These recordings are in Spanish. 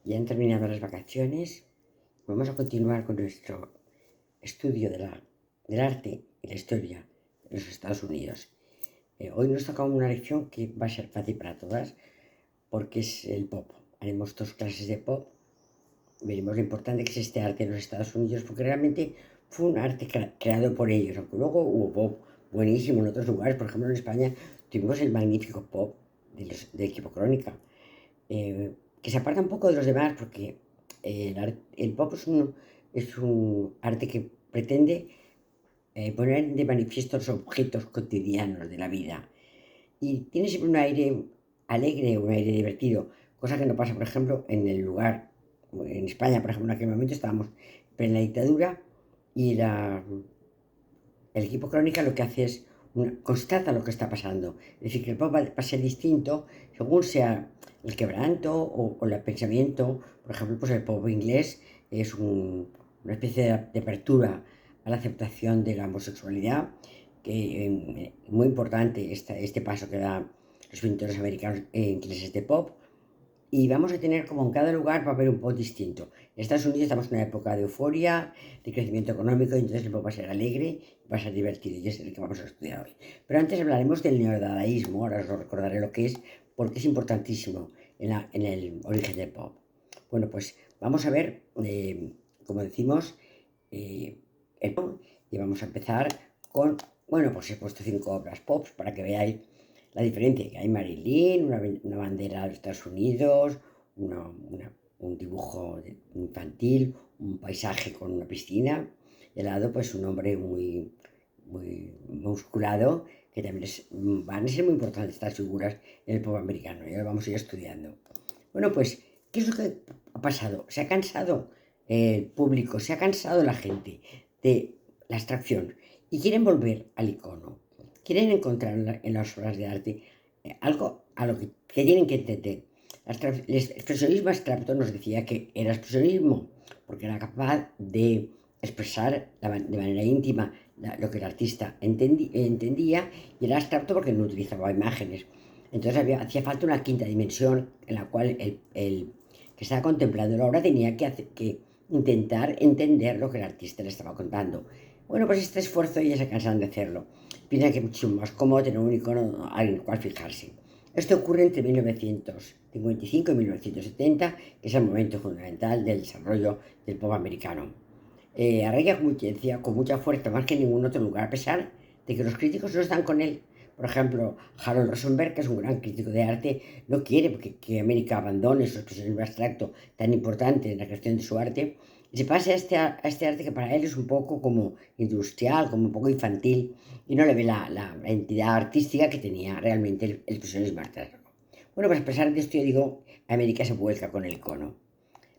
Ya han terminado las vacaciones. Vamos a continuar con nuestro estudio del arte y la historia de los Estados Unidos. Hoy nos toca una lección que va a ser fácil para todas porque es el pop. Haremos dos clases de pop. Veremos lo importante que es este arte en los Estados Unidos porque realmente fue un arte creado por ellos, aunque luego hubo pop buenísimo en otros lugares. Por ejemplo, en España tuvimos el magnífico pop de Equipo Crónica, que se aparta un poco de los demás porque el pop es un arte que pretende poner de manifiesto los objetos cotidianos de la vida y tiene siempre un aire alegre, un aire divertido, cosa que no pasa, por ejemplo, en el lugar, en España, por ejemplo, en aquel momento estábamos en la dictadura y el equipo crónica lo que hace es constata lo que está pasando. Es decir, que el pop va a ser distinto según sea el quebranto o el pensamiento. Por ejemplo, pues el pop inglés es una especie de apertura a la aceptación de la homosexualidad, que muy importante este paso que dan los pintores americanos ingleses de pop. Y vamos a tener, como en cada lugar, va a haber un pop distinto. En Estados Unidos estamos en una época de euforia, de crecimiento económico, y entonces el pop va a ser alegre, va a ser divertido, y es el que vamos a estudiar hoy. Pero antes hablaremos del neodadaísmo, ahora os lo recordaré lo que es, porque es importantísimo en el origen del pop. Bueno, pues vamos a ver, como decimos, el pop, y vamos a empezar con, bueno, pues he puesto 5 obras pop para que veáis la diferencia que hay: Marilyn, una bandera de Estados Unidos, un dibujo infantil, un paisaje con una piscina, y al lado pues un hombre muy musculado, que también van a ser muy importantes estas figuras en el pop americano, y ahora vamos a ir estudiando. Bueno, pues, ¿qué es lo que ha pasado? Se ha cansado el público, se ha cansado la gente de la abstracción y quieren volver al icono. Quieren encontrar en las obras de arte algo a lo que tienen que entender. El expresionismo abstracto nos decía que era expresionismo porque era capaz de expresar de manera íntima lo que el artista entendía, y era abstracto porque no utilizaba imágenes. Entonces hacía falta una quinta dimensión en la cual el que estaba contemplando la obra tenía que intentar entender lo que el artista le estaba contando. Bueno, pues este esfuerzo ya se cansan de hacerlo. Piensan que es mucho más cómodo tener un icono en el cual fijarse. Esto ocurre entre 1955 y 1970, que es el momento fundamental del desarrollo del pop americano. Arraiga, como decía, con mucha fuerza, más que en ningún otro lugar, a pesar de que los críticos no están con él. Por ejemplo, Harold Rosenberg, que es un gran crítico de arte, no quiere que América abandone su expresionismo abstracto tan importante en la creación de su arte y se pase a este arte que para él es un poco como industrial, como un poco infantil, y no le ve la entidad artística que tenía realmente el expresionismo abstracto. Bueno, pues a pesar de esto, yo digo, América se vuelca con el icono.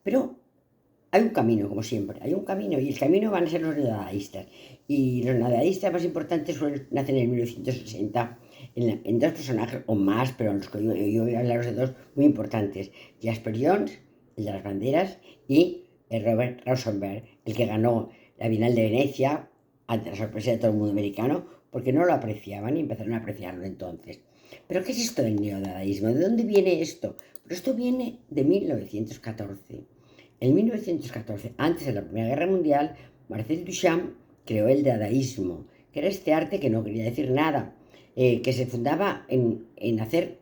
Pero hay un camino, como siempre, hay un camino, y el camino van a ser los nadaístas. Y los nadaístas más importantes nacen en 1960 en dos personajes, o más, pero los que yo voy a hablaros de dos muy importantes: Jasper Jones, el de las banderas, y el Robert Rosenberg, el que ganó la Bienal de Venecia, ante la sorpresa de todo el mundo americano, porque no lo apreciaban y empezaron a apreciarlo entonces. Pero ¿qué es esto del neodadaísmo? ¿De dónde viene esto? Pues esto viene de 1914. En 1914, antes de la Primera Guerra Mundial, Marcel Duchamp creó el dadaísmo, que era este arte que no quería decir nada, que se fundaba en hacer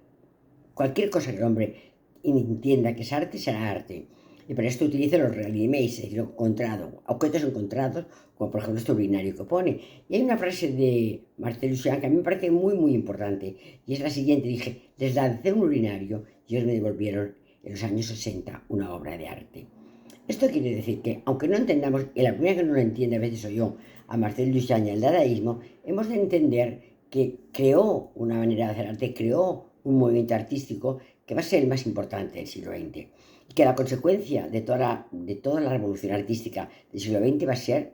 cualquier cosa que el hombre entienda que es arte, será arte. Y para esto utiliza los reanimates, es decir, objetos encontrados, como por ejemplo este urinario que pone. Y hay una frase de Marcel Duchamp que a mí me parece muy importante, y es la siguiente: dije, les lancé un urinario y ellos me devolvieron en los años 60 una obra de arte. Esto quiere decir que, aunque no entendamos, y la primera que no lo entiende a veces soy yo, a Marcel Duchamp y al dadaísmo, hemos de entender que creó una manera de hacer arte, creó un movimiento artístico que va a ser el más importante del siglo XX. Y que la consecuencia de toda la revolución artística del siglo XX va a ser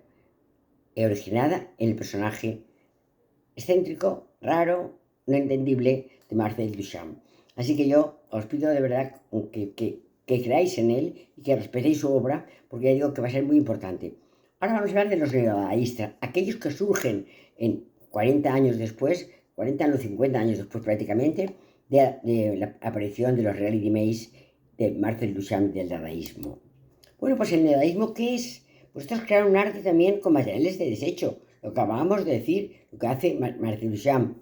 originada en el personaje excéntrico, raro, no entendible de Marcel Duchamp. Así que yo os pido de verdad que creáis en él y que respetéis su obra, porque ya digo que va a ser muy importante. Ahora vamos a hablar de los neodadaístas, aquellos que surgen en 40 años después, 40 o 50 años después prácticamente, de la aparición de los reality maze de Marcel Duchamp y del dadaísmo. Bueno, pues el dadaísmo, ¿qué es? Pues esto es crear un arte también con materiales de desecho, lo que acabamos de decir, lo que hace Marcel Duchamp.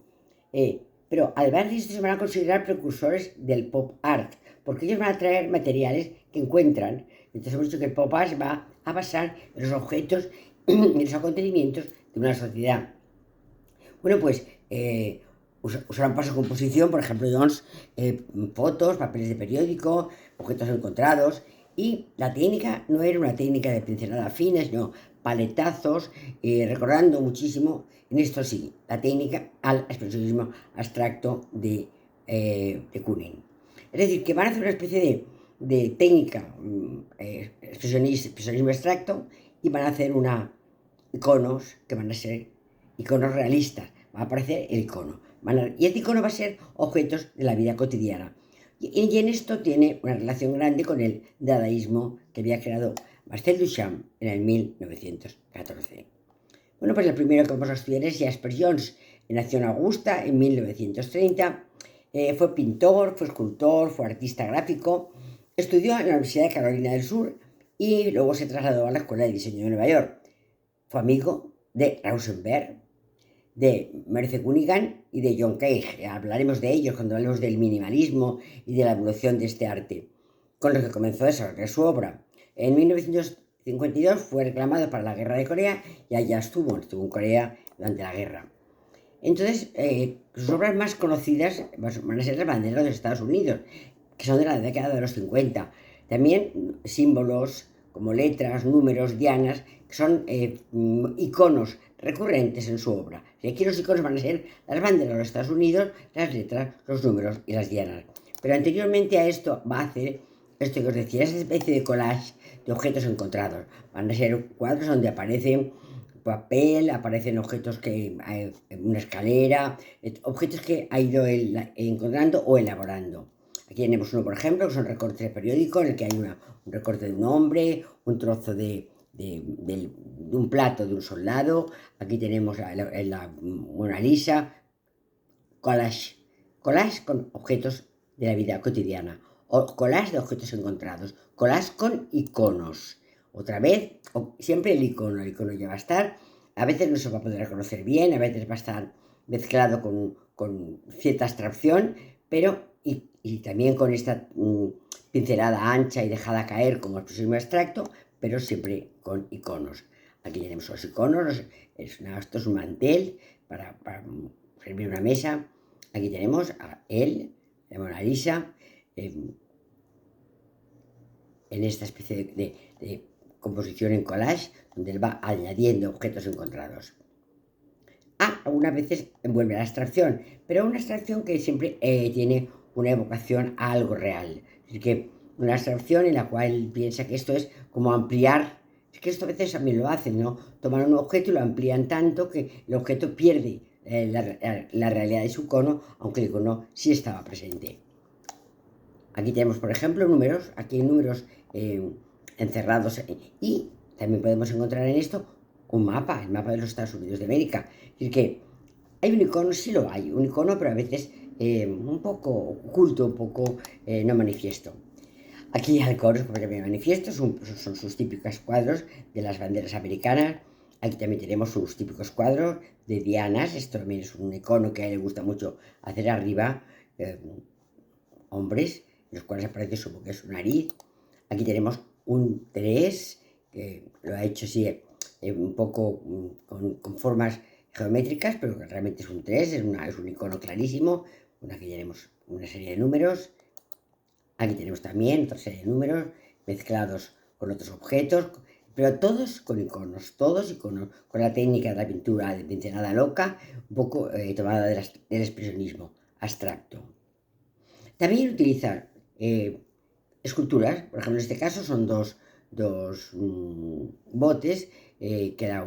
Pero además de esto se van a considerar precursores del pop art, porque ellos van a traer materiales que encuentran. Entonces hemos dicho que el pop art se va a basar en los objetos y los acontecimientos de una sociedad. Bueno, pues usaron para su composición, por ejemplo, Jones, fotos, papeles de periódico, objetos encontrados, y la técnica no era una técnica de pincelada fina, sino paletazos, recordando muchísimo, en esto sí, la técnica al expresionismo abstracto de Kooning. Es decir, que van a hacer una especie de técnica expresionismo abstracto y van a hacer iconos que van a ser iconos realistas. Va a aparecer el icono. Y este icono va a ser objetos de la vida cotidiana. Y en esto tiene una relación grande con el dadaísmo que había creado Marcel Duchamp en el 1914. Bueno, pues el primero que vamos a estudiar es Jasper Johns. Nació en Augusta en 1930. Fue pintor, fue escultor, fue artista gráfico. Estudió en la Universidad de Carolina del Sur y luego se trasladó a la Escuela de Diseño de Nueva York. Fue amigo de Rauschenberg, de Merce Cunningham y de John Cage. Hablaremos de ellos cuando hablemos del minimalismo y de la evolución de este arte, con los que comenzó a desarrollar su obra. En 1952 fue reclamado para la Guerra de Corea y allá estuvo en Corea durante la guerra. Entonces, sus obras más conocidas van a ser las banderas de los Estados Unidos, que son de la década de los 50. También símbolos como letras, números, dianas, que son iconos recurrentes en su obra. Y aquí los iconos van a ser las banderas de los Estados Unidos, las letras, los números y las dianas. Pero anteriormente a esto va a hacer esto que os decía, esa especie de collage de objetos encontrados. Van a ser cuadros donde aparecen papel, aparecen objetos que hay una escalera, objetos que ha ido encontrando o elaborando. Aquí tenemos uno, por ejemplo, que son recortes de periódico, en el que hay un recorte de un hombre, un trozo de un plato de un soldado. Aquí tenemos la Mona Lisa. Collage. Collage con objetos de la vida cotidiana. O collage de objetos encontrados. Collage con iconos. Otra vez, siempre el icono ya va a estar. A veces no se va a poder reconocer bien, a veces va a estar mezclado con cierta abstracción, pero y también con esta pincelada ancha y dejada caer como expresionismo abstracto, pero siempre con iconos. Aquí tenemos los iconos, esto es un mantel para servir una mesa. Aquí tenemos a él, la Mona Lisa, en esta especie de composición en collage, donde él va añadiendo objetos encontrados. Algunas veces envuelve la abstracción, pero una abstracción que siempre tiene una evocación a algo real. Es que una abstracción en la cual piensa que esto es como ampliar. Es que esto a veces también lo hacen, ¿no? Toman un objeto y lo amplían tanto que el objeto pierde la realidad de su icono, aunque el icono sí estaba presente. Aquí tenemos, por ejemplo, números. Aquí hay números encerrados y también podemos encontrar en esto un mapa, el mapa de los Estados Unidos de América. Es decir, que hay un icono, sí lo hay, un icono, pero a veces un poco oculto, un poco no manifiesto. Aquí halcones, porque me manifiesto, son sus típicos cuadros de las banderas americanas. Aquí también tenemos sus típicos cuadros de dianas. Esto también es un icono que a él le gusta mucho hacer arriba. Hombres, en los cuales aparece su boca, su nariz. Aquí tenemos un 3, que lo ha hecho así un poco con formas geométricas, pero que realmente es un 3, es un icono clarísimo. Aquí tenemos una serie de números. Aquí tenemos también otra serie de números mezclados con otros objetos, pero todos con iconos, con la técnica de la pintura de pincelada loca, un poco tomada del expresionismo abstracto. También utiliza esculturas, por ejemplo, en este caso son dos botes que ha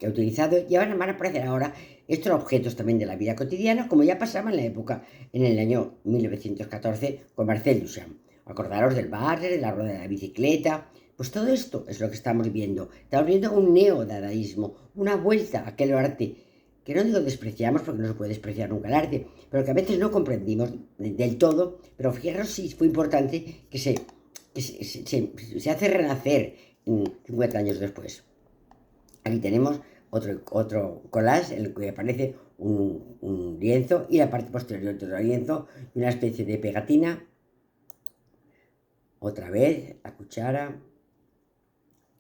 utilizado y ahora van a aparecer ahora estos objetos también de la vida cotidiana, como ya pasaba en la época, en el año 1914 con Marcel Duchamp. Acordaros del barrer, de la rueda de la bicicleta. Pues todo esto es lo que estamos viendo. Estamos viendo un neodadaísmo, una vuelta a aquel arte que no digo despreciamos porque no se puede despreciar nunca el arte, pero que a veces no comprendimos del todo, pero fijaros si fue importante que se hace renacer 50 años después. Aquí tenemos otro collage en el que aparece un lienzo y la parte posterior de otro lienzo y una especie de pegatina. Otra vez la cuchara,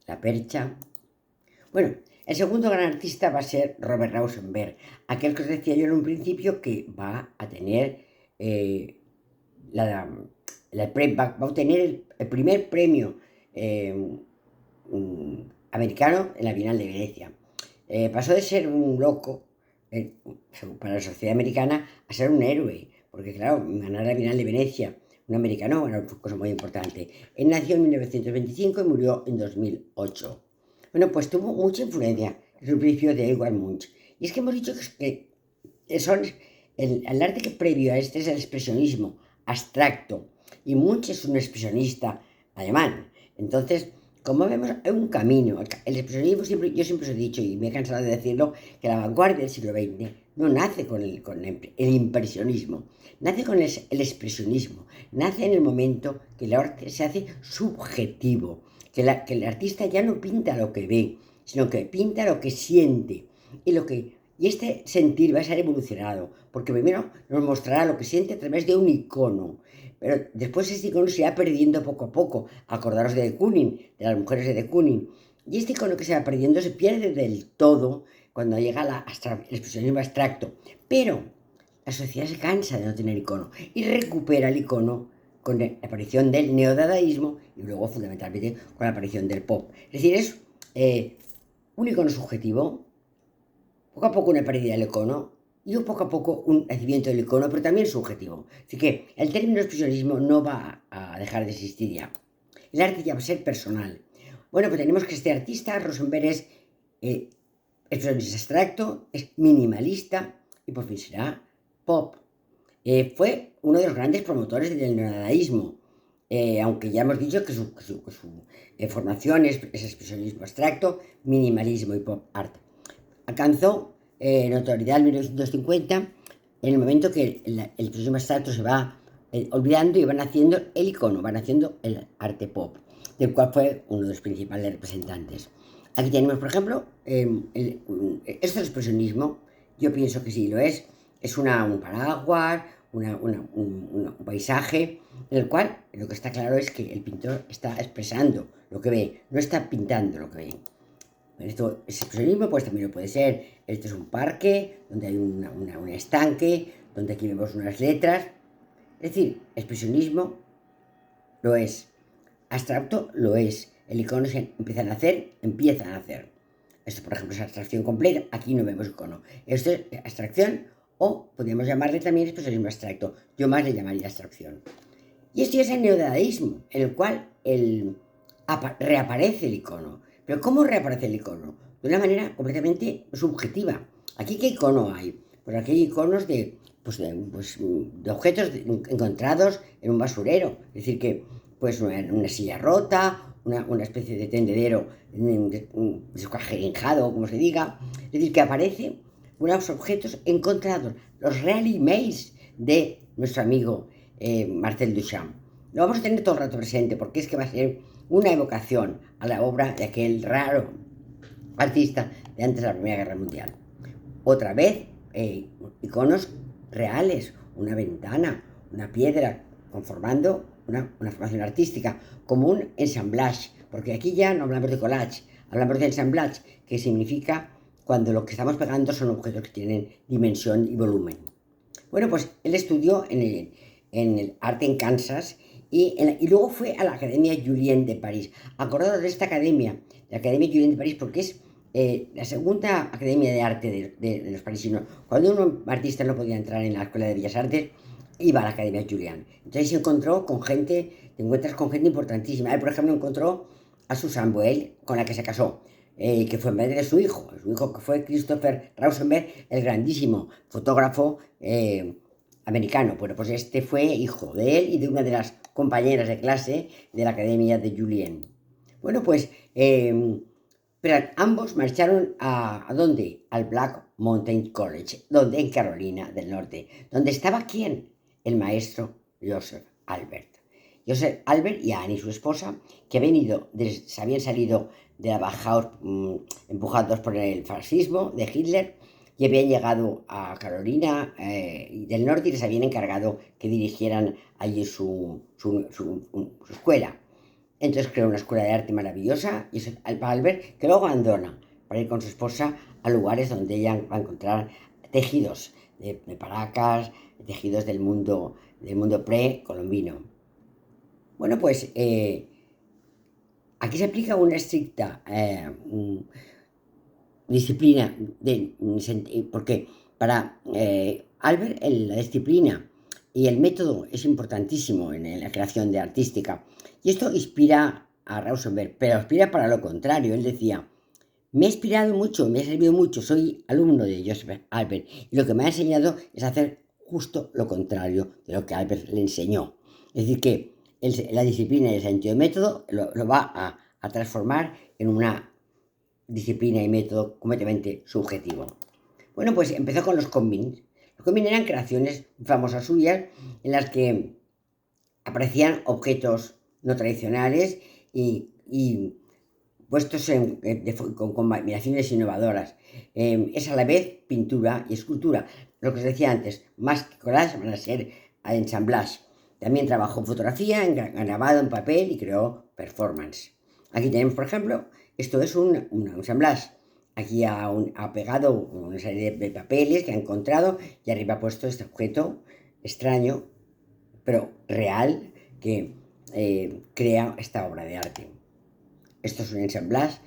la percha. Bueno, el segundo gran artista va a ser Robert Rauschenberg, aquel que os decía yo en un principio que va a tener va a obtener el primer premio eh, americano en la Bienal de Venecia. Pasó de ser un loco para la sociedad americana a ser un héroe, porque claro, ganar la Bienal de Venecia, un americano, era una cosa muy importante. Él nació en 1925 y murió en 2008. Bueno, pues tuvo mucha influencia en su principio de Edvard Munch. Y es que hemos dicho que son el arte que previo a este es el expresionismo abstracto. Y Munch es un expresionista alemán. Entonces, como vemos, hay un camino. El expresionismo, yo siempre os he dicho, y me he cansado de decirlo, que la vanguardia del siglo XX no nace con el impresionismo, nace con el expresionismo, nace en el momento que el arte se hace subjetivo, que el artista ya no pinta lo que ve, sino que pinta lo que siente. Y este sentir va a ser evolucionado, porque primero nos mostrará lo que siente a través de un icono, pero después este icono se va perdiendo poco a poco. Acordaros de Kooning, de las mujeres de Kooning. Y este icono que se va perdiendo se pierde del todo cuando llega el expresionismo abstracto. Pero la sociedad se cansa de no tener icono y recupera el icono con la aparición del neodadaísmo y luego fundamentalmente con la aparición del pop. Es decir, es un icono subjetivo, poco a poco una pérdida del icono y poco a poco un nacimiento del icono, pero también subjetivo. Así que el término expresionismo no va a dejar de existir ya. El arte ya va a ser personal. Bueno, pues tenemos que este artista, Rauschenberg, es expresionista abstracto, es minimalista y por fin será pop. Fue uno de los grandes promotores del neodadaísmo, aunque ya hemos dicho que su formación es expresionismo abstracto, minimalismo y pop art. Alcanzó notoriedad en 1950 en el momento que el expresionismo abstracto se va olvidando y van haciendo el icono, van haciendo el arte pop, del cual fue uno de los principales representantes. Aquí tenemos, por ejemplo, esto es expresionismo, yo pienso que sí lo es un paraguas, un paisaje, en el cual lo que está claro es que el pintor está expresando lo que ve, no está pintando lo que ve. Esto es expresionismo, pues también lo puede ser. Este es un parque donde hay un estanque, donde aquí vemos unas letras. Es decir, expresionismo lo es, abstracto lo es. El icono se empiezan a hacer. Esto, por ejemplo, es abstracción completa. Aquí no vemos icono. Esto es abstracción o podríamos llamarle también expresionismo abstracto. Yo más le llamaría abstracción. Y esto es el neodadaísmo, en el cual reaparece el icono. Pero ¿cómo reaparece el icono? De una manera completamente subjetiva. ¿Aquí qué icono hay? Pues aquí hay iconos de objetos encontrados en un basurero. Es decir, que pues una silla rota, una especie de tendedero descuajeringado, como se diga. Es decir, que aparecen unos objetos encontrados, los real emails de nuestro amigo Marcel Duchamp. Lo vamos a tener todo el rato presente porque es que va a ser una evocación a la obra de aquel raro artista de antes de la Primera Guerra Mundial. Otra vez, iconos reales, una ventana, una piedra, conformando una formación artística, como un ensamblage, porque aquí ya no hablamos de collage, hablamos de ensamblage, que significa cuando lo que estamos pegando son objetos que tienen dimensión y volumen. Bueno, pues él estudió en el arte en Kansas y luego fue a la Academia Julian de París. Acordados de esta academia, la Academia Julian de París, porque es la segunda academia de arte de los parisinos. Cuando un artista no podía entrar en la Escuela de Bellas Artes, iba a la Academia Julian. Entonces se encontró con gente, te encuentras con gente importantísima. Él, por ejemplo, encontró a Susan Boyle, con la que se casó, que fue madre de su hijo que fue Christopher Rauschenberg, el grandísimo fotógrafo americano. Bueno, pues este fue hijo de él y de una de las compañeras de clase de la Academia de Julian. Bueno, pues Pero ambos marcharon ¿a dónde? Al Black Mountain College, donde en Carolina del Norte, donde estaba ¿quién? El maestro Joseph Albert. Joseph Albert y Annie, su esposa, que se habían salido de la Bauhaus empujados por el fascismo de Hitler y habían llegado a Carolina del Norte y les habían encargado que dirigieran allí su escuela. Entonces creó una escuela de arte maravillosa y es Albert, que luego abandona para ir con su esposa a lugares donde ella va a encontrar tejidos de Paracas, tejidos del mundo pre-colombino. Bueno, pues aquí se aplica una estricta disciplina, porque para Albert la disciplina y el método es importantísimo en la creación de artística. Y esto inspira a Rauschenberg, pero inspira para lo contrario. Él decía, me ha inspirado mucho, me ha servido mucho, soy alumno de Joseph Albert y lo que me ha enseñado es hacer justo lo contrario de lo que Albert le enseñó. Es decir, que la disciplina y el sentido de método lo va a transformar en una disciplina y método completamente subjetivo. Bueno, pues empezó con los combines. Los combines eran creaciones famosas suyas en las que aparecían objetos no tradicionales y puestos con combinaciones innovadoras. Es a la vez pintura y escultura. Lo que os decía antes, más que collage van a ser ensamblage. También trabajó en fotografía, en grabado, en papel y creó performance. Aquí tenemos, por ejemplo, esto es un ensamblage. Aquí ha pegado una serie de papeles que ha encontrado y arriba ha puesto este objeto extraño, pero real, que crea esta obra de arte. Esto es un ensamblage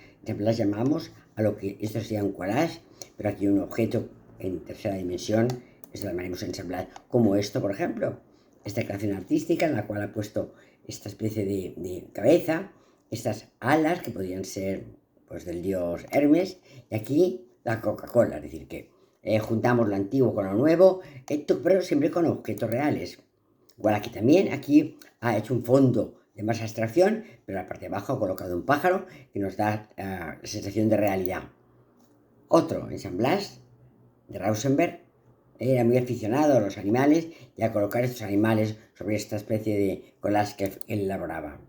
llamamos a lo que esto sería un collage, pero aquí un objeto en tercera dimensión, esto lo llamaremos ensamblage, como esto, por ejemplo, esta creación artística en la cual ha puesto esta especie de cabeza, estas alas que podrían ser pues del dios Hermes, y aquí la Coca-Cola, es decir, que juntamos lo antiguo con lo nuevo, pero siempre con objetos reales. Igual aquí también, aquí ha hecho un fondo de más abstracción, pero en la parte de abajo ha colocado un pájaro que nos da la sensación de realidad. Otro ensamblage de Rauschenberg era muy aficionado a los animales y a colocar estos animales sobre esta especie de collage que él elaboraba.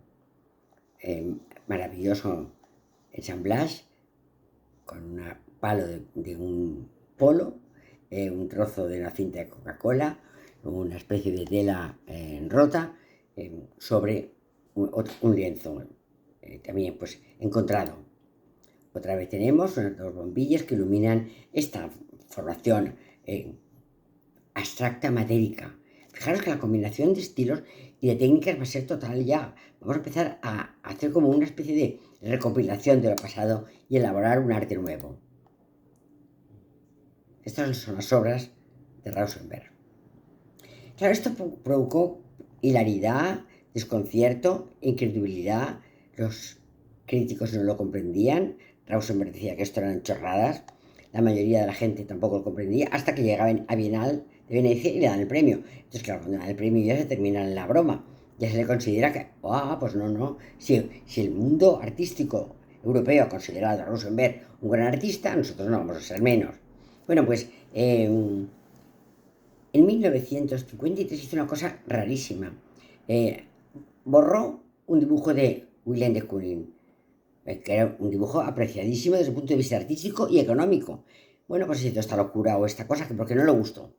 Maravilloso ensamblage con un palo de un polo, un trozo de una cinta de Coca-Cola, una especie de tela rota sobre un lienzo también pues encontrado. Otra vez tenemos unas dos bombillas que iluminan esta formación abstracta matérica. Fijaros que la combinación de estilos y de técnicas va a ser total ya. Vamos a empezar a hacer como una especie de recopilación de lo pasado y elaborar un arte nuevo. Estas son las obras de Rauschenberg. Claro, esto provocó hilaridad, desconcierto, incredulidad. Los críticos no lo comprendían. Rauschenberg decía que esto eran chorradas. La mayoría de la gente tampoco lo comprendía hasta que llegaban a Bienal de Venecia y le dan el premio. Entonces, claro, cuando dan el premio ya se termina la broma. Ya se le considera que, pues no. Si el mundo artístico europeo ha considerado a Rauschenberg un gran artista, nosotros no vamos a ser menos. Bueno, pues en 1953 hizo una cosa rarísima. Borró un dibujo de William de Kooning, que era un dibujo apreciadísimo desde el punto de vista artístico y económico. Bueno, pues hizo esta locura o esta cosa que porque no le gustó.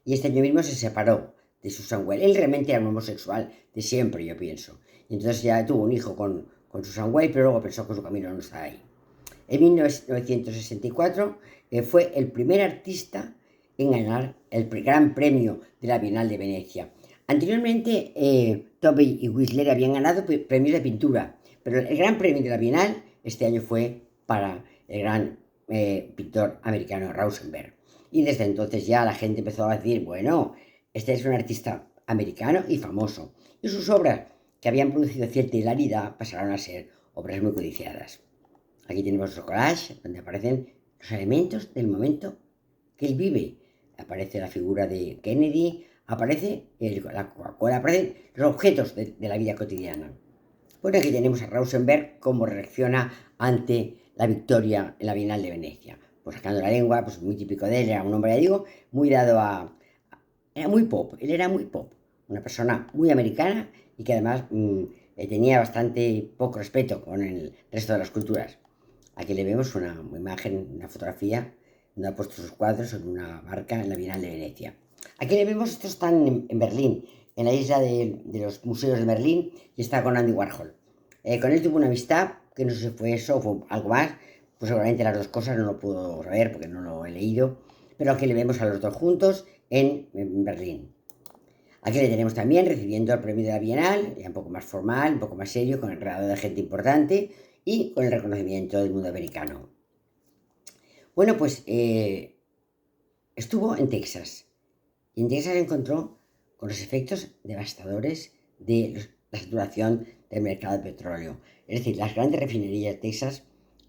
Y este año mismo se separó de Susan Weil. Él realmente era un homosexual de siempre, yo pienso. Y entonces ya tuvo un hijo con Susan Weil, pero luego pensó que su camino no estaba ahí. En 1964 fue el primer artista en ganar el Gran Premio de la Bienal de Venecia. Anteriormente, Tobey y Whistler habían ganado premios de pintura, pero el Gran Premio de la Bienal este año fue para el gran pintor americano Rauschenberg. Y desde entonces ya la gente empezó a decir, bueno, este es un artista americano y famoso. Y sus obras, que habían producido cierta hilaridad, pasaron a ser obras muy codiciadas. Aquí tenemos otro collage donde aparecen los elementos del momento que él vive. Aparece la figura de Kennedy, aparece la Coca-Cola, aparecen los objetos de la vida cotidiana. Bueno, aquí tenemos a Rauschenberg cómo reacciona ante la victoria en la Bienal de Venecia. Pues sacando la lengua, pues muy típico de él, era un hombre, ya digo, muy dado a... Era muy pop, él era muy pop, una persona muy americana y que además tenía bastante poco respeto con el resto de las culturas. Aquí le vemos una imagen, una fotografía, donde ha puesto sus cuadros en una barca en la Bienal de Venecia. Aquí le vemos, estos están en Berlín, en la isla de los museos de Berlín, y está con Andy Warhol. Con él tuvo una amistad, que no sé si fue eso o fue algo más, pues seguramente las dos cosas no lo puedo saber porque no lo he leído, pero aquí le vemos a los dos juntos en Berlín. Aquí le tenemos también recibiendo el premio de la Bienal, ya un poco más formal, un poco más serio, con el grado de gente importante y con el reconocimiento del mundo americano. Bueno, pues estuvo en Texas y en Texas se encontró con los efectos devastadores de la saturación del mercado de petróleo. Es decir, las grandes refinerías de Texas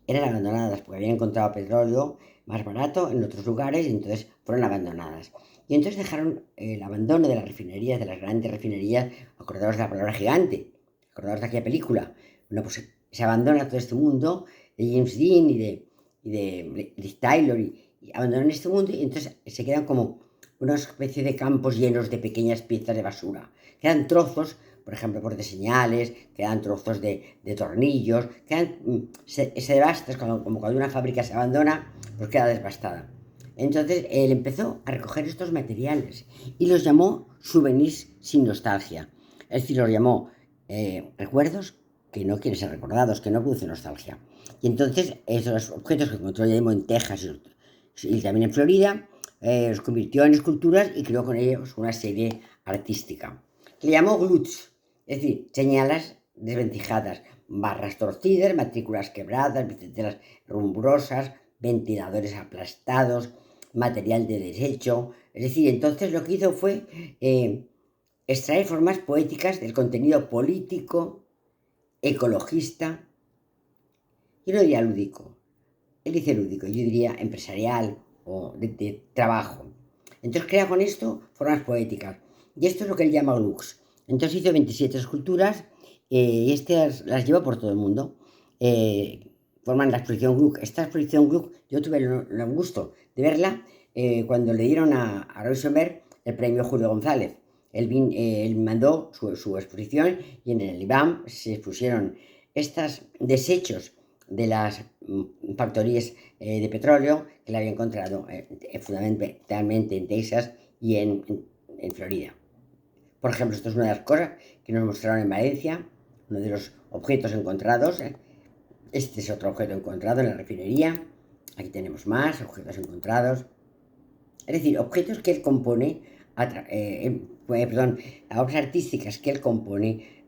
eran abandonadas porque habían encontrado petróleo más barato en otros lugares y entonces fueron abandonadas. Y entonces dejaron el abandono de las refinerías, de las grandes refinerías, acordados de la palabra gigante, acordados de aquella película. Bueno, pues se abandona todo este mundo de James Dean y de Liz Taylor y abandonan este mundo y entonces se quedan como una especie de campos llenos de pequeñas piezas de basura. Quedan trozos, por ejemplo, por de señales, quedan trozos de tornillos, se devasta, es como cuando una fábrica se abandona, pues queda devastada. Entonces él empezó a recoger estos materiales y los llamó souvenirs sin nostalgia. Es decir, los llamó recuerdos que no quieren ser recordados, que no producen nostalgia. Y entonces esos objetos que encontró ya en Texas y también en Florida, los convirtió en esculturas y creó con ellos una serie artística. Le llamó gluts, es decir, señalas desventijadas, barras torcidas, matrículas quebradas, bicicletas rumbrosas, ventiladores aplastados, material de desecho. Es decir, entonces lo que hizo fue extraer formas poéticas del contenido político, ecologista, yo no diría lúdico, él dice lúdico, yo diría empresarial o de trabajo. Entonces crea con esto formas poéticas. Y esto es lo que él llama Glux. Entonces hizo 27 esculturas y estas las lleva por todo el mundo. Forman la exposición Gluck. Esta exposición Gluck yo tuve el gusto de verla cuando le dieron a Rosenberg el premio Julio González. Él mandó su exposición y en el IBAM se expusieron estos desechos de las factorías de petróleo que le había encontrado fundamentalmente en Texas y en Florida. Por ejemplo, esto es una de las cosas que nos mostraron en Valencia, uno de los objetos encontrados. Este es otro objeto encontrado en la refinería. Aquí tenemos más objetos encontrados. Es decir, objetos que él compone, obras artísticas que él compone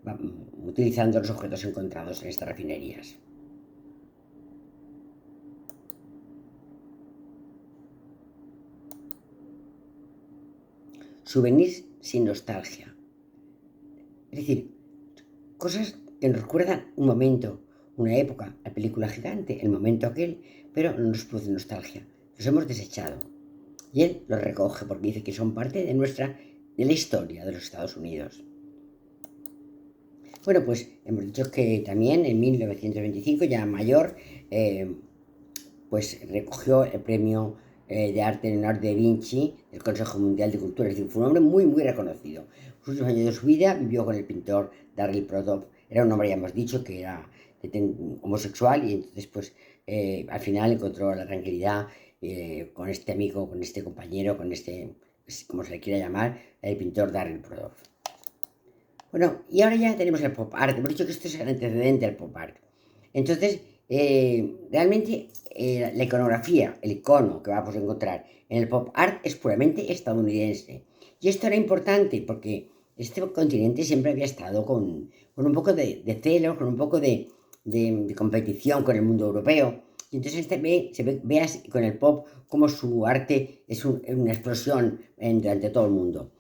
utilizando los objetos encontrados en estas refinerías. Souvenirs sin nostalgia. Es decir, cosas que nos recuerdan un momento, una época, la película gigante, el momento aquel, pero no nos produce nostalgia. Los hemos desechado. Y él los recoge porque dice que son parte de la historia de los Estados Unidos. Bueno, pues hemos dicho que también en 1925, ya mayor, pues recogió el premio de arte Leonardo da Vinci del Consejo Mundial de Cultura. Es decir, fue un hombre muy, muy reconocido. Los últimos años de su vida vivió con el pintor Darryl Prodov. Era un hombre, ya hemos dicho, que era homosexual y entonces, pues, al final encontró la tranquilidad con este amigo, con este compañero, con este, como se le quiera llamar, el pintor Darryl Prodov. Bueno, y ahora ya tenemos el pop art. Hemos dicho que esto es el antecedente al pop art. Entonces, realmente la iconografía, el icono que vamos a encontrar en el pop art es puramente estadounidense. Y esto era importante porque este continente siempre había estado con un poco de celos, con un poco de competición con el mundo europeo. Y entonces ve así, con el pop como su arte es una explosión durante todo el mundo.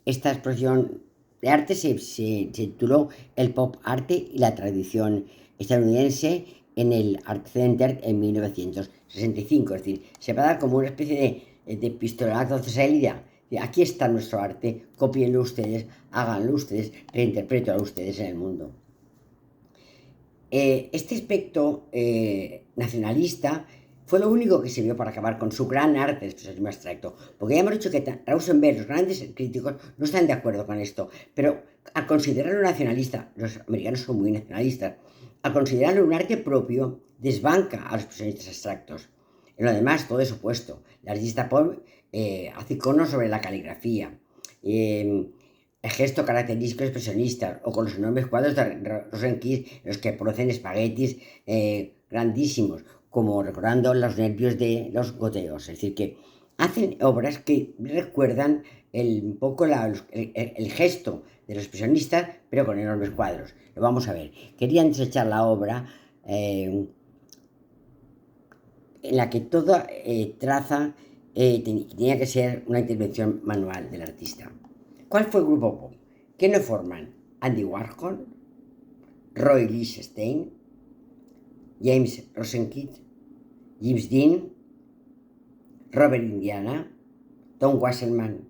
Esta explosión de arte se tituló el pop arte y la tradición estadounidense en el Art Center en 1965. Es decir, se va a dar como una especie de pistoletazo de salida. Aquí está nuestro arte, cópienlo ustedes, háganlo ustedes, reinterprétenlo ustedes en el mundo. Este aspecto nacionalista fue lo único que sirvió para acabar con su gran arte de expresionismo abstracto. Porque ya hemos dicho que Rauschenberg, los grandes críticos, no están de acuerdo con esto. Pero al considerarlo nacionalista, los americanos son muy nacionalistas, al considerarlo un arte propio, desbanca a los expresionistas abstractos. En lo demás, todo es opuesto. El artista Paul hace iconos sobre la caligrafía. El gesto característico expresionista, o con los enormes cuadros de Rosenkis en los que producen espaguetis grandísimos, como recordando los nervios de los goteos. Es decir, que hacen obras que recuerdan un poco el gesto de los expresionistas, pero con enormes cuadros. Lo vamos a ver. Querían desechar la obra en la que toda traza tenía que ser una intervención manual del artista. ¿Cuál fue el grupo pop? ¿Qué lo forman? Andy Warhol, Roy Lichtenstein, James Rosenkit, James Dean, Robert Indiana, Tom Wasserman,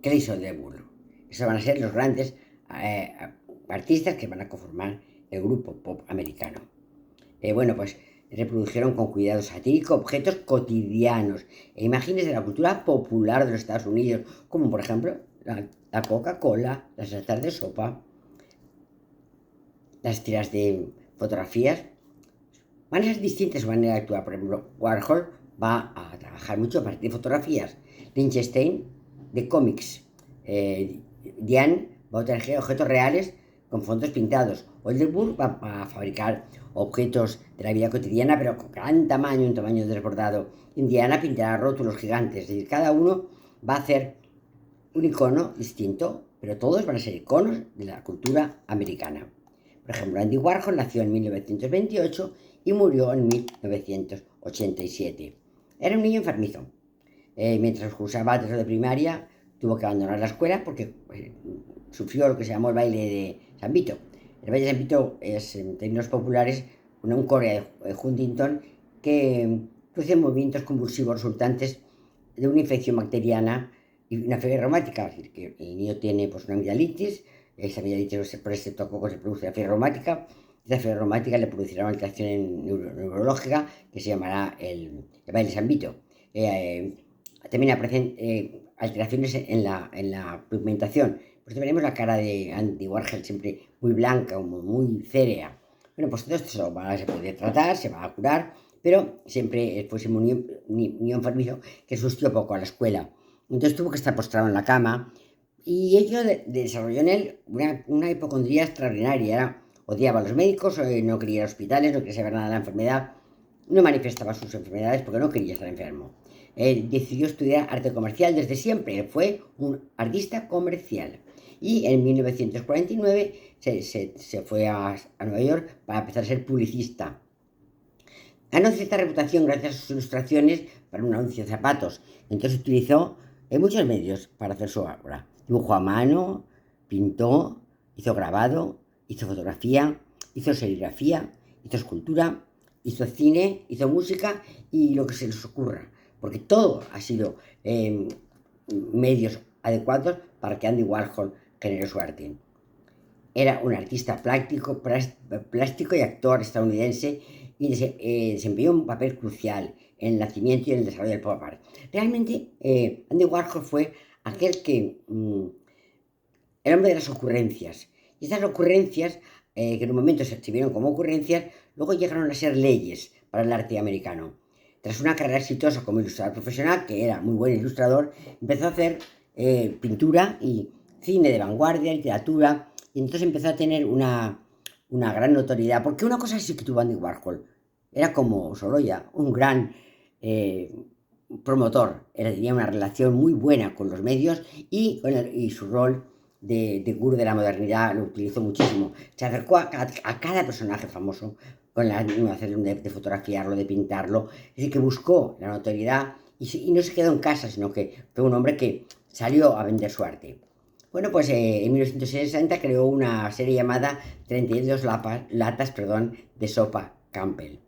Clay Soderbergh. Esos van a ser los grandes artistas que van a conformar el grupo pop americano. Bueno, pues reprodujeron con cuidado satírico objetos cotidianos e imágenes de la cultura popular de los Estados Unidos, como por ejemplo la Coca-Cola, las latas de sopa, las tiras de fotografías. Van a ser distintas su manera de actuar. Por ejemplo, Warhol va a trabajar mucho a partir de fotografías. Lichtenstein de cómics. Diane va a utilizar objetos reales con fondos pintados. Oldenburg va a fabricar objetos de la vida cotidiana, pero con gran tamaño, un tamaño desbordado. Indiana pintará rótulos gigantes. Es decir, cada uno va a hacer un icono distinto, pero todos van a ser iconos de la cultura americana. Por ejemplo, Andy Warhol nació en 1928 y murió en 1987. Era un niño enfermizo. Mientras cursaba tercero de primaria, tuvo que abandonar la escuela porque sufrió lo que se llamó el baile de San Vito. El baile de San Vito es, en términos populares, un corea de Huntington que produce movimientos convulsivos resultantes de una infección bacteriana y una fiebre reumática. Es decir, que el niño tiene pues, una amigdalitis, esa amigdalitis por estreptococcus se produce la fiebre reumática. Esta fiebre reumática le producirá una alteración neurológica que se llamará el baile de San Vito. También aparecen alteraciones en la pigmentación. Pues veremos la cara de Andy Warhol siempre muy blanca, muy cérea. Bueno, pues todo esto se puede tratar, se va a curar, pero siempre fue un niño enfermizo que asustió poco a la escuela. Entonces tuvo que estar postrado en la cama y ello desarrolló en él una hipocondría extraordinaria. Odiaba a los médicos, no quería ir a hospitales, no quería saber nada de la enfermedad, no manifestaba sus enfermedades porque no quería estar enfermo. Decidió estudiar arte comercial desde siempre, fue un artista comercial. Y en 1949 se fue a Nueva York para empezar a ser publicista. Ganó cierta reputación gracias a sus ilustraciones para un anuncio de zapatos. Entonces utilizó muchos medios para hacer su obra. Dibujó a mano, pintó, hizo grabado, hizo fotografía, hizo serigrafía, hizo escultura, hizo cine, hizo música y lo que se les ocurra. Porque todo ha sido medios adecuados para que Andy Warhol generó su arte. Era un artista plástico y actor estadounidense y desempeñó un papel crucial en el nacimiento y en el desarrollo del pop art. Realmente, Andy Warhol fue aquel que, el hombre de las ocurrencias. Y estas ocurrencias, que en un momento se vieron como ocurrencias, luego llegaron a ser leyes para el arte americano. Tras una carrera exitosa como ilustrador profesional, que era muy buen ilustrador, empezó a hacer pintura y cine de vanguardia, literatura, y entonces empezó a tener una gran notoriedad, porque una cosa sí que tuvo Andy Warhol, era como Sorolla, un gran promotor, tenía una relación muy buena con los medios y su rol de gurú de la modernidad lo utilizó muchísimo. Se acercó a cada personaje famoso con la de fotografiarlo, de pintarlo, es decir, que buscó la notoriedad y no se quedó en casa, sino que fue un hombre que salió a vender su arte. Bueno, pues en 1960 creó una serie llamada 32 latas de sopa Campbell.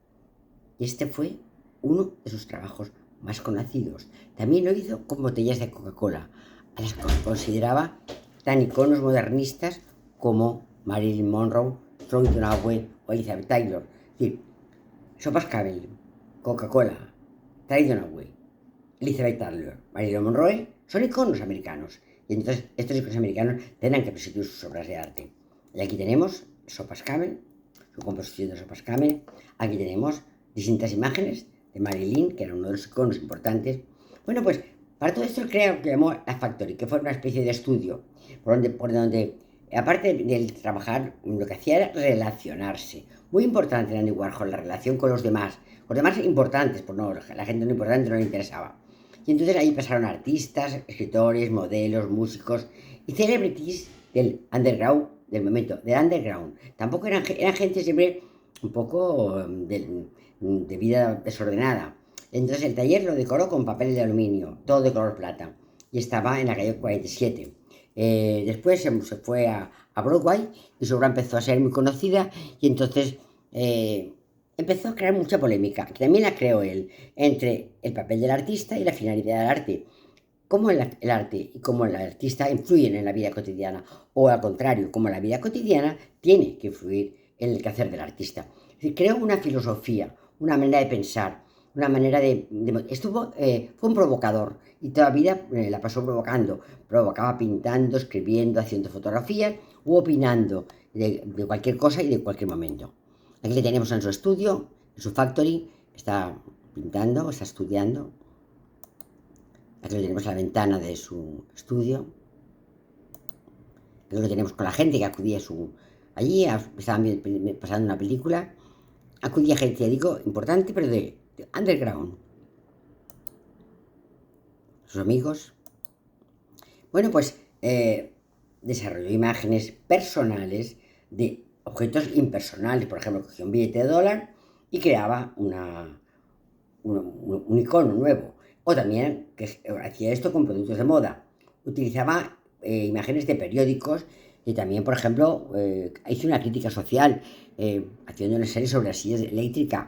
Y este fue uno de sus trabajos más conocidos. También lo hizo con botellas de Coca-Cola, a las que consideraba tan iconos modernistas como Marilyn Monroe, Troy Donahue o Elizabeth Taylor. Es decir, Sopas Campbell, Coca-Cola, Traditional Way, Elizabeth Taylor, Marilyn Monroe, son iconos americanos. Y entonces estos iconos americanos tendrán que presumir sus obras de arte. Y aquí tenemos Sopas Campbell, su composición de Sopas Campbell. Aquí tenemos distintas imágenes de Marilyn, que era uno de los iconos importantes. Bueno, pues para todo esto crea lo que llamó la Factory, que fue una especie de estudio, por donde aparte de trabajar, lo que hacía era relacionarse. Muy importante en Andy Warhol, la relación con los demás. Los demás importantes, pues no, la gente no importante no le interesaba. Y entonces ahí pasaron artistas, escritores, modelos, músicos y celebrities del underground, del momento, del underground. Tampoco eran gente siempre un poco de vida desordenada. Entonces el taller lo decoró con papel de aluminio, todo de color plata. Y estaba en la calle 47. Después se fue a Broadway y su obra empezó a ser muy conocida y entonces empezó a crear mucha polémica, que también la creó él, entre el papel del artista y la finalidad del arte. Cómo el arte y cómo el artista influyen en la vida cotidiana, o al contrario, cómo la vida cotidiana tiene que influir en el quehacer del artista. Es decir, creó una filosofía, una manera de pensar, una manera fue un provocador y toda la vida la pasó provocaba pintando, escribiendo, haciendo fotografías u opinando de cualquier cosa y de cualquier momento. Aquí le tenemos en su estudio, en su factory, está pintando, está estudiando. Aquí lo tenemos a la ventana de su estudio. Aquí lo tenemos con la gente que acudía allí, estaban pasando una película. Acudía gente, digo, importante, pero de underground. Sus amigos. Bueno, pues desarrolló imágenes personales de objetos impersonales. Por ejemplo, cogía un billete de dólar y creaba un icono nuevo. O también que hacía esto con productos de moda. Utilizaba imágenes de periódicos y también, por ejemplo, hizo una crítica social haciendo una serie sobre las sillas eléctricas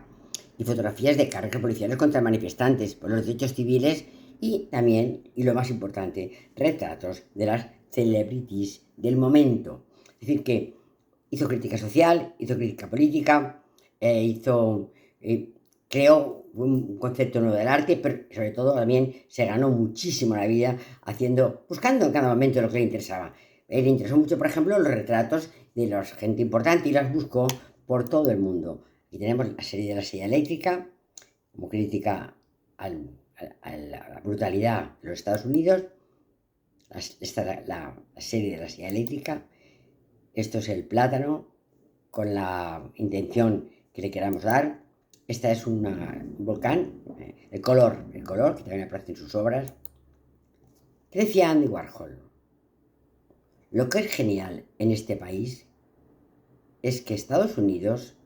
y fotografías de cargas policiales contra manifestantes por los derechos civiles y también, y lo más importante, retratos de las celebrities del momento. Es decir, que hizo crítica social, hizo crítica política, creó un concepto nuevo del arte, pero sobre todo también se ganó muchísimo la vida buscando en cada momento lo que le interesaba. Le interesó mucho, por ejemplo, los retratos de la gente importante y las buscó por todo el mundo. Aquí tenemos la serie de la silla eléctrica, como crítica a la brutalidad de los Estados Unidos. La serie de la silla eléctrica. Esto es el plátano, con la intención que le queramos dar. Esta es un volcán, el color, que también aparece en sus obras. ¿Qué decía Andy Warhol? Lo que es genial en este país es que Estados Unidos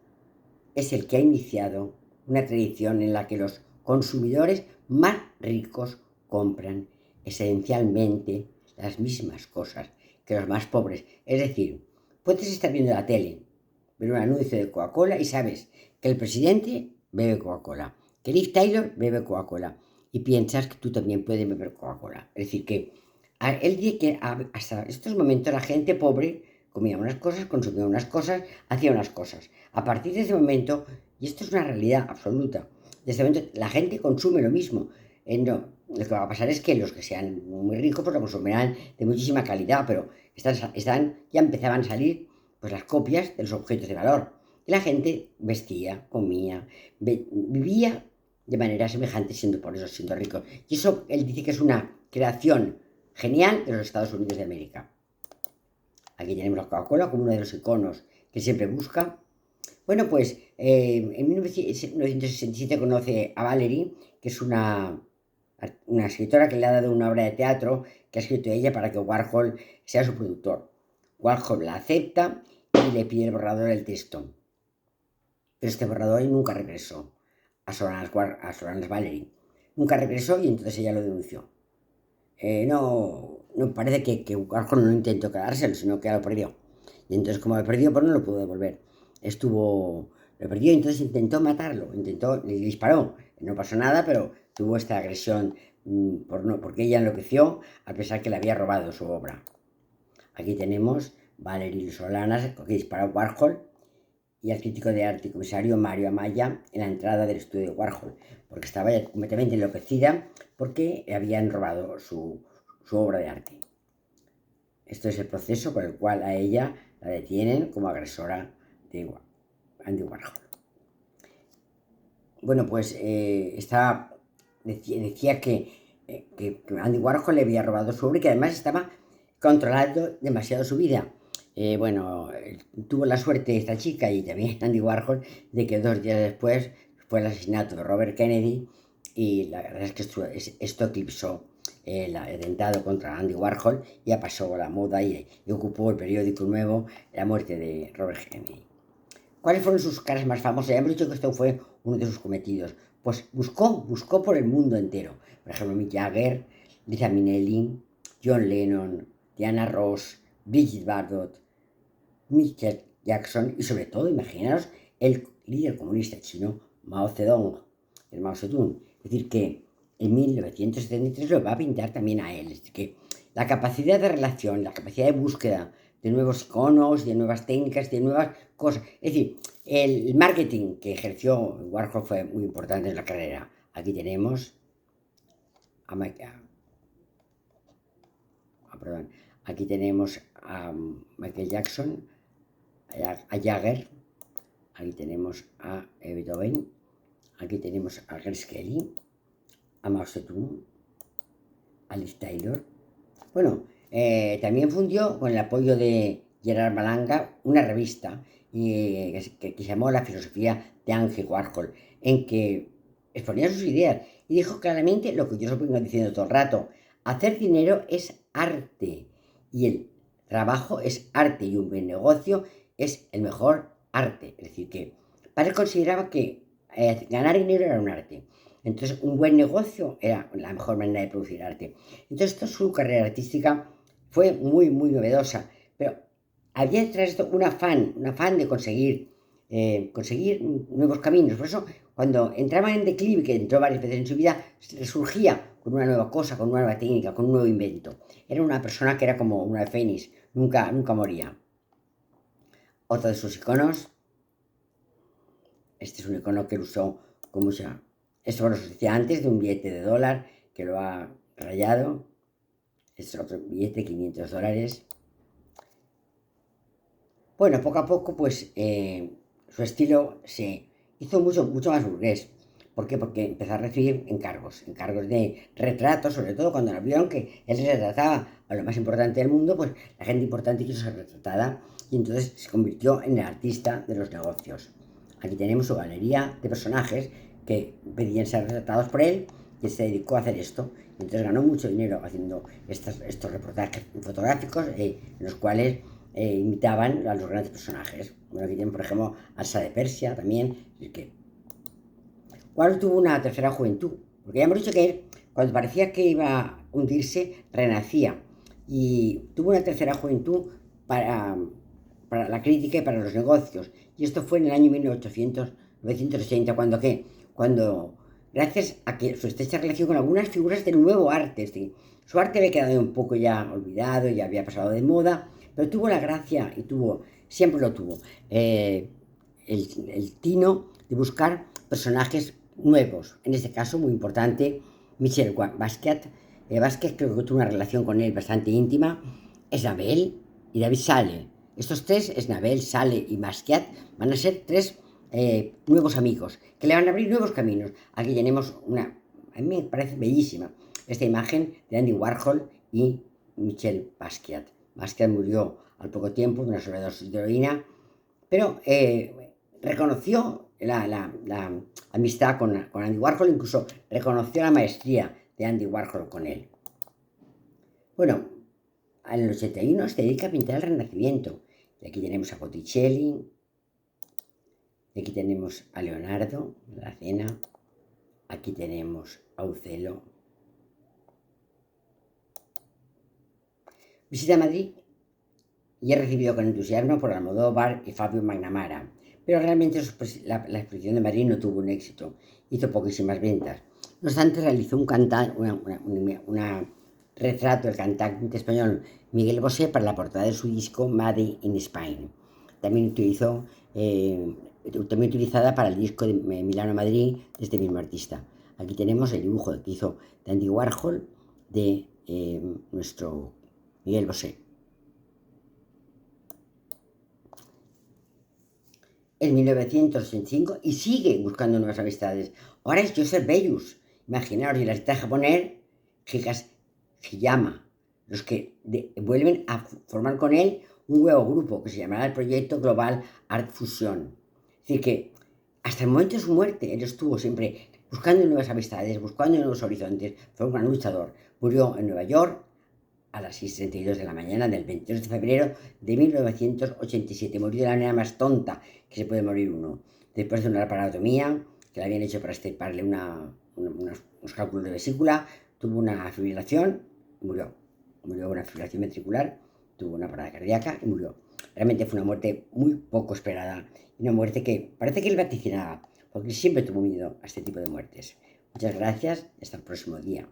es el que ha iniciado una tradición en la que los consumidores más ricos compran esencialmente las mismas cosas que los más pobres. Es decir, puedes estar viendo la tele, ver un anuncio de Coca-Cola y sabes que el presidente bebe Coca-Cola, que Liv Taylor bebe Coca-Cola y piensas que tú también puedes beber Coca-Cola. Es decir, que él dice que hasta estos momentos la gente pobre comía unas cosas, consumía unas cosas, hacía unas cosas. A partir de ese momento, y esto es una realidad absoluta, desde ese momento la gente consume lo mismo. No, lo que va a pasar es que los que sean muy ricos pues lo consumirán de muchísima calidad, pero ya empezaban a salir pues las copias de los objetos de valor. Y la gente vestía, comía, vivía de manera semejante por eso siendo ricos. Y eso él dice que es una creación genial de los Estados Unidos de América. Aquí tenemos la Coca-Cola como uno de los iconos que siempre busca. Bueno, pues en 1967 conoce a Valerie, que es una escritora que le ha dado una obra de teatro que ha escrito ella para que Warhol sea su productor. Warhol la acepta y le pide el borrador del texto. Pero este borrador nunca regresó a Solanas Valerie. Nunca regresó y entonces ella lo denunció. No parece que Warhol no intentó quedárselo, sino que ya lo perdió. Y entonces, como lo perdió, pues no lo pudo devolver. Lo perdió y entonces intentó matarlo, le disparó. No pasó nada, pero tuvo esta agresión porque ella enloqueció a pesar que le había robado su obra. Aquí tenemos Valerie Solanas, que disparó a Warhol y al crítico de arte y comisario Mario Amaya en la entrada del estudio de Warhol, porque estaba ya completamente enloquecida porque le habían robado su obra de arte. Esto es el proceso por el cual a ella la detienen como agresora de Andy Warhol. Bueno, pues decía que Andy Warhol le había robado su obra y que además estaba controlando demasiado su vida. Tuvo la suerte esta chica y también Andy Warhol de que 2 días después fue el asesinato de Robert Kennedy y la verdad es que esto eclipsó el atentado contra Andy Warhol, ya pasó la moda y ocupó el periódico nuevo la muerte de Robert Kennedy. ¿Cuáles fueron sus caras más famosas? Ya hemos dicho que esto fue uno de sus cometidos. Pues buscó por el mundo entero. Por ejemplo, Mick Jagger, Liza Minnelli, John Lennon, Diana Ross, Brigitte Bardot, Michael Jackson y sobre todo, imaginaros, el líder comunista chino Mao Zedong, el Mao Zedong. Es decir, que en 1973 lo va a pintar también a él. Es decir, que la capacidad de relación, la capacidad de búsqueda de nuevos iconos, de nuevas técnicas, de nuevas cosas. Es decir, el marketing que ejerció Warhol fue muy importante en la carrera. Aquí tenemos a Michael Jackson, a Jagger, aquí tenemos a Beethoven, aquí tenemos a Grace Kelly, a Mao Zedong, a Liz Taylor. Bueno, también fundió con el apoyo de Gerard Malanga una revista que se llamó La filosofía de Andy Warhol, en que exponía sus ideas y dijo claramente lo que yo os vengo diciendo todo el rato: hacer dinero es arte y el trabajo es arte y un buen negocio es el mejor arte. Es decir, que para él consideraba que ganar dinero era un arte. Entonces, un buen negocio era la mejor manera de producir arte. Entonces, su carrera artística fue muy, muy novedosa, pero había detrás de esto un afán de conseguir nuevos caminos. Por eso, cuando entraba en declive, que entró varias veces en su vida, resurgía con una nueva cosa, con una nueva técnica, con un nuevo invento. Era una persona que era como una fénix, nunca moría. Otro de sus iconos, este es un icono que él usó con mucha... Esto os decía antes de un billete de $1 que lo ha rayado. Este es otro billete, $500. Bueno, poco a poco, pues su estilo se hizo mucho más burgués. ¿Por qué? Porque empezó a recibir encargos de retratos, sobre todo cuando nos vieron que él se retrataba a lo más importante del mundo, pues la gente importante quiso ser retratada y entonces se convirtió en el artista de los negocios. Aquí tenemos su galería de personajes que pedían ser retratados por él y se dedicó a hacer esto. Y entonces ganó mucho dinero haciendo estos reportajes fotográficos en los cuales imitaban a los grandes personajes. Bueno, aquí tienen, por ejemplo, Alsa de Persia también. Warhol tuvo una tercera juventud, porque ya hemos dicho que él, cuando parecía que iba a hundirse, renacía. Y tuvo una tercera juventud para la crítica y para los negocios. Y esto fue en el año 1980, cuando gracias a que su estrecha relación con algunas figuras del nuevo arte, su arte había quedado un poco ya olvidado, ya había pasado de moda, pero tuvo la gracia y siempre lo tuvo, el tino de buscar personajes nuevos. En este caso, muy importante, Michel Basquiat. Basquiat creo que tuvo una relación con él bastante íntima. Snabel y David Sale. Estos tres, Snabel, Sale y Basquiat, van a ser tres nuevos amigos que le van a abrir nuevos caminos. Aquí tenemos a mí me parece bellísima, esta imagen de Andy Warhol y Michel Basquiat. Basquiat murió al poco tiempo de una sobredosis de heroína, pero reconoció la amistad con Andy Warhol, incluso reconoció la maestría de Andy Warhol con él. Bueno, en el 81 se dedica a pintar el Renacimiento. Y aquí tenemos a Botticelli, y aquí tenemos a Leonardo, la Cena, aquí tenemos a Uccello. Visita Madrid y es recibido con entusiasmo por Almodóvar y Fabio McNamara, pero realmente la exposición de Madrid no tuvo un éxito, hizo poquísimas ventas. No obstante, realizó un retrato del cantante español Miguel Bosé para la portada de su disco Made in Spain. también también utilizada para el disco de Milano Madrid de este mismo artista. Aquí tenemos el dibujo que hizo de Andy Warhol de nuestro Miguel Bosé. En 1985 y sigue buscando nuevas amistades. Ahora es Joseph Bellus. Imaginaos, y el artista japonés Higashiyama, los que vuelven a formar con él un nuevo grupo que se llamará el Proyecto Global Art Fusion. Es decir, que hasta el momento de su muerte él estuvo siempre buscando nuevas amistades, buscando nuevos horizontes. Fue un gran luchador. Murió en Nueva York a las 6:32 de la mañana del 22 de febrero de 1987. Murió de la manera más tonta que se puede morir uno. Después de una laparotomía que le habían hecho para extirparle unos cálculos de vesícula, tuvo una fibrilación y murió. Murió una fibrilación ventricular, tuvo una parada cardíaca y murió. Realmente fue una muerte muy poco esperada. Una muerte que parece que él vaticinaba, porque siempre tuvo miedo a este tipo de muertes. Muchas gracias y hasta el próximo día.